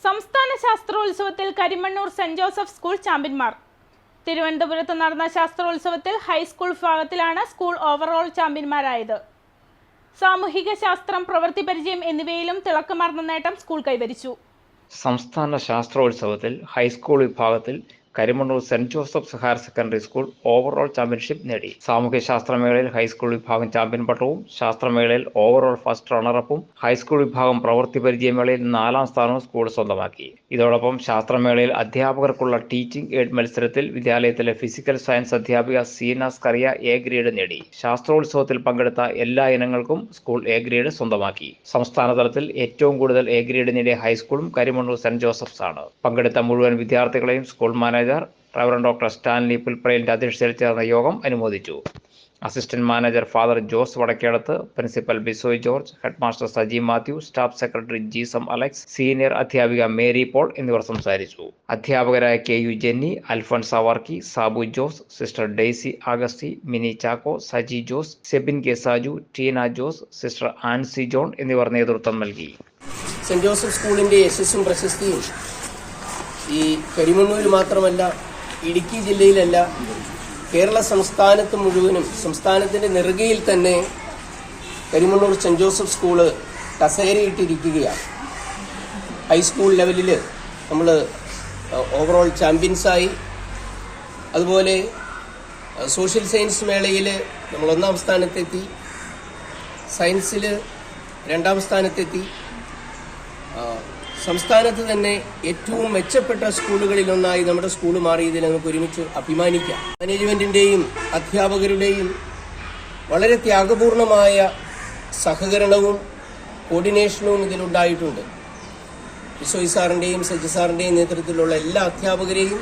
സംസ്ഥാന ശാസ്ത്രോത്സവത്തിൽ Karimannoor saint Joseph school ചാമ്പ്യന്മാർ. തിരുവനന്തപുരത്ത് നടന്ന ശാസ്ത്രോത്സവത്തിൽ ഹൈസ്കൂൾ വിഭാഗത്തിലാണ് സ്കൂൾ ഓവറോൾ ചാമ്പ്യന്മാരായത്. സാമൂഹിക ശാസ്ത്രം, പ്രവൃത്തി പരിചയം എന്നിവയിലും തിളക്കമാർന്ന നേട്ടം സ്കൂൾ കൈവരിച്ചു. സംസ്ഥാന ശാസ്ത്രോത്സവത്തിൽ ഹൈസ്കൂൾ വിഭാഗത്തിൽ Karimannoor saint Joseph higher secondary school overall championship നേടി. സാമൂഹ്യ ശാസ്ത്രമേളയിൽ ഹൈസ്കൂൾ വിഭാഗം ചാമ്പ്യൻ പട്ടവും, ശാസ്ത്രമേളയിൽ ഓവറോൾ ഫസ്റ്റ് റണ്ണറപ്പും, ഹൈസ്കൂൾ വിഭാഗം പ്രവൃത്തി പരിചയമേളയിൽ 4ാം സ്ഥാനവും സ്കൂൾ സ്വന്തമാക്കി. ഇതോടൊപ്പം ശാസ്ത്രമേളയിൽ അധ്യാപകർക്കുള്ള ടീച്ചിംഗ് എയ്ഡ് മത്സരത്തിൽ വിദ്യാലയത്തിലെ ഫിസിക്കൽ സയൻസ് അധ്യാപിക സീന സ്കറിയ എ ഗ്രേഡ് നേടി. ശാസ്ത്രോത്സവത്തിൽ പങ്കെടുത്ത എല്ലാ ഇനങ്ങൾക്കും സ്കൂൾ എ ഗ്രേഡ് സ്വന്തമാക്കി. സംസ്ഥാന തലത്തിൽ ഏറ്റവും കൂടുതൽ എ ഗ്രേഡ് നേടിയ ഹൈസ്കൂളും കരിമണ്ണൂർ സെന്റ് ജോസഫ്സ് ആണ്. പങ്കെടുത്ത മുഴുവൻ വിദ്യാർത്ഥികളെയും school manager reverend doctor Stanley പുൽപ്പറയിലിന്റെ അധ്യക്ഷതയിൽ ചേർന്ന യോഗം അനുമോദിച്ചു. അസിസ്റ്റന്റ് മാനേജർ ഫാദർ ജോസ് വടക്കേടത്ത്, principal Bisoy George, headmaster Saji Mathew, staff secretary Jeesam Alex, senior അധ്യാപിക മേരി പോൾ എന്നിവർ സംസാരിച്ചു. അധ്യാപകരായ KU Jenny, Alphonse Varkey, Sabu Jose, sister Daisy Augusty, Mini Chacko, Saji Jose, Sebin K Saju, Teena Jose, sister Ancy John എന്നിവർ നേതൃത്വം നൽകി. സെന്റ് ജോസഫ് സ്കൂളിന്റെ യശസ്സും പ്രശസ്തിയും ഈ കരിമണ്ണൂരിൽ മാത്രമല്ല, ഇടുക്കി ജില്ലയിലല്ല, കേരള സംസ്ഥാനത്ത് മുഴുവനും, സംസ്ഥാനത്തിന്റെ നെറുകയിൽ തന്നെ കരിമണ്ണൂർ സെന്റ് ജോസഫ് സ്കൂള് കസേരയിട്ടിരിക്കുകയാണ്. ഹൈസ്കൂൾ ലെവലിൽ നമ്മൾ ഓവറോൾ ചാമ്പ്യൻസായി. അതുപോലെ സോഷ്യൽ സയൻസ് മേളയിൽ നമ്മൾ 1ാം സ്ഥാനത്തെത്തി, സയൻസിൽ 2ാം സ്ഥാനത്തെത്തി. സംസ്ഥാനത്ത് തന്നെ ഏറ്റവും മെച്ചപ്പെട്ട സ്കൂളുകളിലൊന്നായി നമ്മുടെ സ്കൂൾ മാറിയതിൽ നമുക്ക് ഒരുമിച്ച് അഭിമാനിക്കാം. മാനേജ്മെന്റിന്റെയും അധ്യാപകരുടെയും വളരെ ത്യാഗപൂർണമായ സഹകരണവും കോർഡിനേഷനും ഇതിലുണ്ടായിട്ടുണ്ട്. ബിസോയ് സാറിന്റെയും സജി സാറിന്റെയും നേതൃത്വത്തിലുള്ള എല്ലാ അധ്യാപകരെയും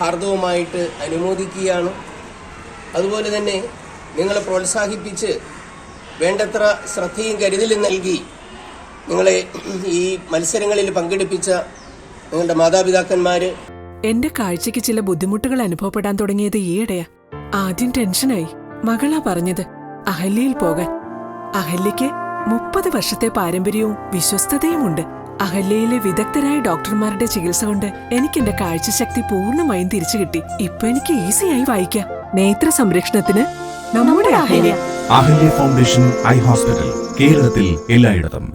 ഹാർദവമായിട്ട് അനുമോദിക്കുകയാണ്. അതുപോലെ തന്നെ നിങ്ങളെ പ്രോത്സാഹിപ്പിച്ച് വേണ്ടത്ര ശ്രദ്ധയും കരുതലും നൽകി നിങ്ങളെ ഈ മത്സരങ്ങളിൽ പങ്കെടുപ്പിച്ച നിങ്ങളുടെ മാതാപിതാക്കന്മാര്. എന്റെ കാഴ്ചയ്ക്ക് ചില ബുദ്ധിമുട്ടുകൾ അനുഭവപ്പെടാൻ തുടങ്ങിയത് ഈയിടെയാ. ആദ്യം ടെൻഷനായി. മകളാ പറഞ്ഞത് അഹല്യയിൽ പോകാൻ. അഹല്യയ്ക്ക് 30 വർഷത്തെ പാരമ്പര്യവും വിശ്വസ്തതയുമുണ്ട്. അഹല്യയിലെ വിദഗ്ധരായ ഡോക്ടർമാരുടെ ചികിത്സ കൊണ്ട് എനിക്ക് എന്റെ കാഴ്ചശക്തി പൂർണ്ണമായും തിരിച്ചു കിട്ടി. ഇപ്പൊ എനിക്ക് ഈസിയായി വായിക്കാം. നേത്ര സംരക്ഷണത്തിന് നമ്മുടെ Ahalya. Ahalya foundation eye hospital, കേരളത്തിൽ എല്ലായിടത്തും.